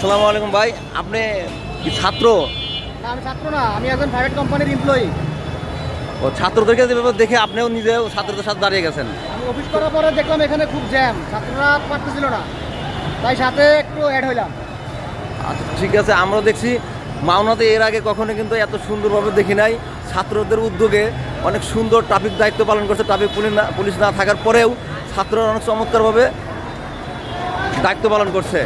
আসসালামু আলাইকুম ভাই, আপনি কি ছাত্র? না, আমি ছাত্র না, আমি একজন প্রাইভেট কোম্পানির এমপ্লয়ি। ও, ছাত্রদেরকে দেখে আপনিও নিজেও ছাত্রদের সাথে দাঁড়িয়ে গেছেন? আমি অফিস করার পরে দেখলাম এখানে খুব জ্যাম, ছাত্ররা পারতেছিল না, তাই সাথে একটু অ্যাড হইলাম। আচ্ছা ঠিক আছে, আমরা দেখছি মাওনাতে এর আগে কখনো কিন্তু এত সুন্দরভাবে দেখি নাই। ছাত্রদের উদ্যোগে অনেক সুন্দর ট্রাফিক দায়িত্ব পালন করছে। ট্রাফিক পুলিশ না থাকার পরেও ছাত্ররা অনেক চমৎকারভাবে দায়িত্ব পালন করছে।